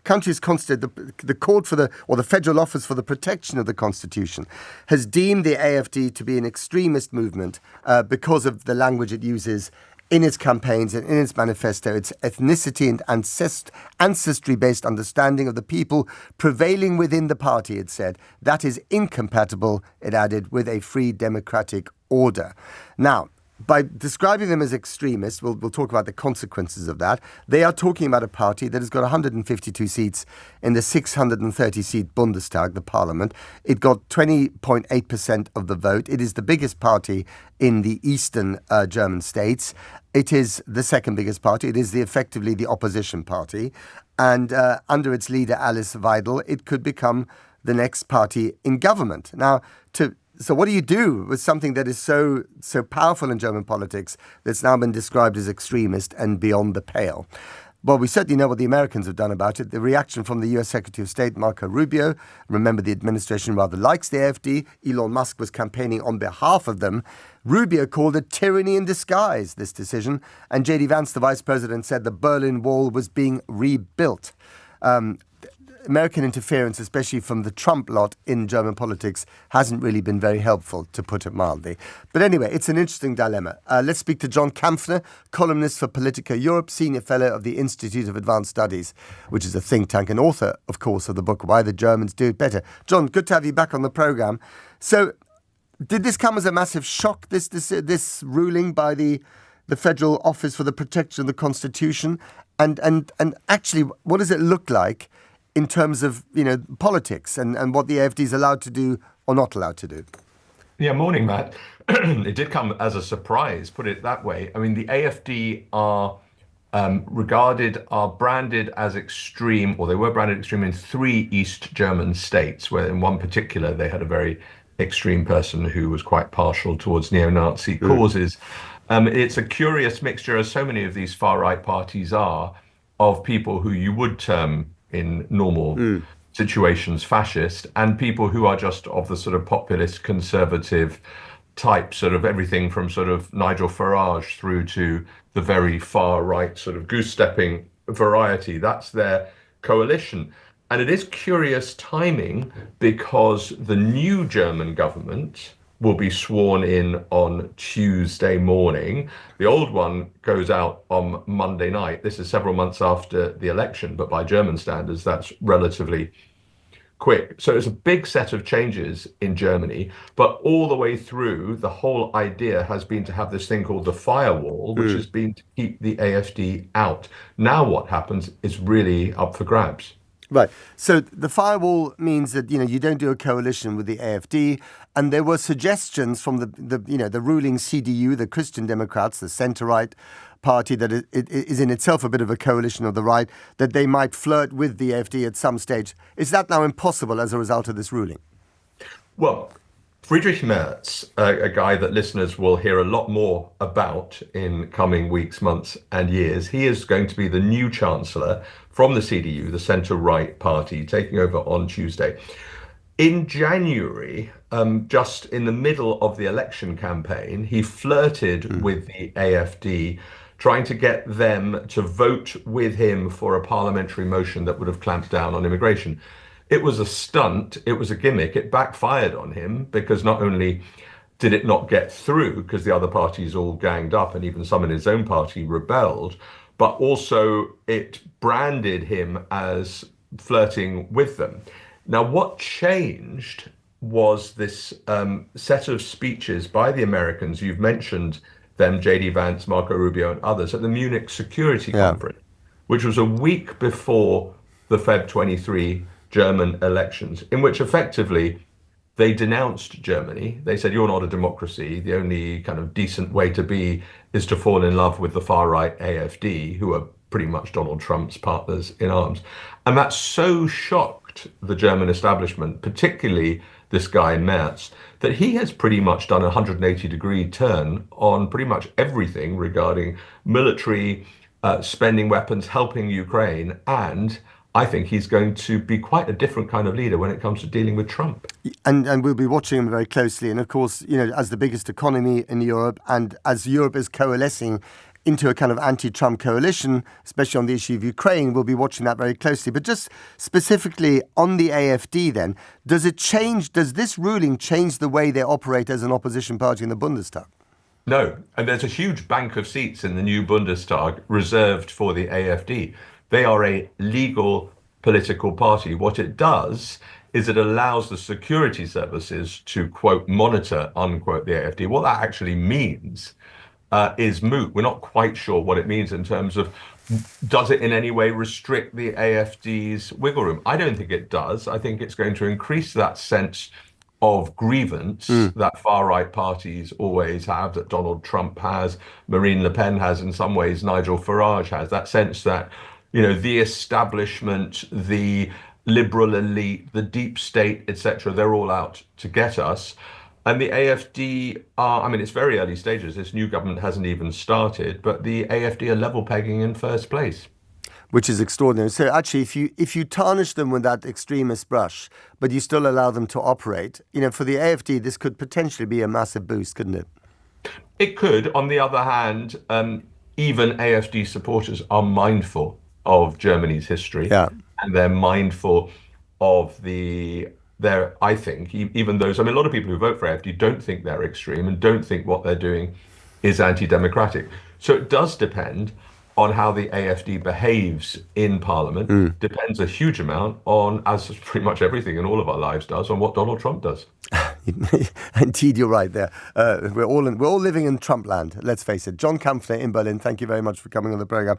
country's the court or the Federal Office for the Protection of the Constitution has deemed the AfD to be an extremist movement because of the language it uses in its campaigns and in its manifesto. Its ethnicity and ancestry-based understanding of the people prevailing within the party, it said, that is incompatible, it added, with a free democratic order. Now, by describing them as extremists, we'll talk about the consequences of that. They are talking about a party that has got 152 seats in the 630-seat Bundestag, the parliament. It got 20.8% of the vote. It is the biggest party in the eastern German states. It is the second biggest party. It is effectively the opposition party. And under its leader, Alice Weidel, it could become the next party in government. Now, so what do you do with something that is so powerful in German politics that's now been described as extremist and beyond the pale? Well, we certainly know what the Americans have done about it. The reaction from the US Secretary of State, Marco Rubio, remember the administration rather likes the AfD. Elon Musk was campaigning on behalf of them. Rubio called it tyranny in disguise, this decision. And J.D. Vance, the vice president, said the Berlin Wall was being rebuilt. American interference, especially from the Trump lot in German politics, hasn't really been very helpful, to put it mildly. But anyway, it's an interesting dilemma. Let's speak to John Kampfner, columnist for Politico Europe, senior fellow of the Institute of Advanced Studies, which is a think tank, and author, of course, of the book Why the Germans Do It Better. John, good to have you back on the programme. So, did this come as a massive shock, this ruling by the Federal Office for the Protection of the Constitution? And actually, what does it look like in terms of, politics and what the AfD is allowed to do or not allowed to do? Yeah, morning, Matt. It did come as a surprise, put it that way. I mean, the AfD are branded as extreme, or they were branded extreme in 3 East German states, where in one particular they had a very extreme person who was quite partial towards neo-Nazi causes. It's a curious mixture, as so many of these far-right parties are, of people who you would term in normal situations fascist, and people who are just of the sort of populist conservative type, sort of everything from sort of Nigel Farage through to the very far right sort of goose-stepping variety. That's their coalition. And it is curious timing, because the new German government will be sworn in on Tuesday morning. The old one goes out on Monday night. This is several months after the election, but by German standards, that's relatively quick. So it's a big set of changes in Germany, but all the way through, the whole idea has been to have this thing called the firewall, which has been to keep the AfD out. Now what happens is really up for grabs. Right. So the firewall means that, you don't do a coalition with the AfD. And there were suggestions from the ruling CDU, the Christian Democrats, the centre-right party that it is in itself a bit of a coalition of the right, that they might flirt with the AfD at some stage. Is that now impossible as a result of this ruling? Well, Friedrich Merz, a guy that listeners will hear a lot more about in coming weeks, months and years, he is going to be the new chancellor from the CDU, the centre-right party, taking over on Tuesday. In January, just in the middle of the election campaign, he flirted with the AfD, trying to get them to vote with him for a parliamentary motion that would have clamped down on immigration. It was a stunt, it was a gimmick, it backfired on him, because not only did it not get through, because the other parties all ganged up and even some in his own party rebelled, but also it branded him as flirting with them. Now, what changed was this set of speeches by the Americans. You've mentioned them, J.D. Vance, Marco Rubio and others, at the Munich Security Conference, which was a week before the Feb 23 German elections, in which effectively they denounced Germany. They said, you're not a democracy. The only kind of decent way to be is to fall in love with the far-right AfD, who are pretty much Donald Trump's partners in arms. And that so shocked the German establishment, particularly this guy Merz, that he has pretty much done a 180-degree turn on pretty much everything regarding military, spending weapons, helping Ukraine, and I think he's going to be quite a different kind of leader when it comes to dealing with Trump. And we'll be watching him very closely. And of course, as the biggest economy in Europe, and as Europe is coalescing into a kind of anti-Trump coalition, especially on the issue of Ukraine. We'll be watching that very closely. But just specifically on the AfD then, does this ruling change the way they operate as an opposition party in the Bundestag? No, and there's a huge bank of seats in the new Bundestag reserved for the AfD. They are a legal political party. What it does is it allows the security services to, quote, monitor, unquote, the AfD. What that actually means is moot. We're not quite sure what it means in terms of, does it in any way restrict the AfD's wiggle room? I don't think it does. I think it's going to increase that sense of grievance that far-right parties always have, that Donald Trump has, Marine Le Pen has, in some ways Nigel Farage has, that sense that, the establishment, the liberal elite, the deep state, etc., they're all out to get us. And the AfD it's very early stages. This new government hasn't even started, but the AfD are level pegging in first place. Which is extraordinary. So actually, if you tarnish them with that extremist brush, but you still allow them to operate, for the AfD, this could potentially be a massive boost, couldn't it? It could. On the other hand, even AfD supporters are mindful of Germany's history, and they're mindful of I think, even those, a lot of people who vote for AfD don't think they're extreme and don't think what they're doing is anti-democratic. So it does depend on how the AfD behaves in Parliament. Depends a huge amount on, as pretty much everything in all of our lives does, on what Donald Trump does. Indeed, you're right there. We're all living in Trump land, let's face it. John Kampfner in Berlin, thank you very much for coming on the program.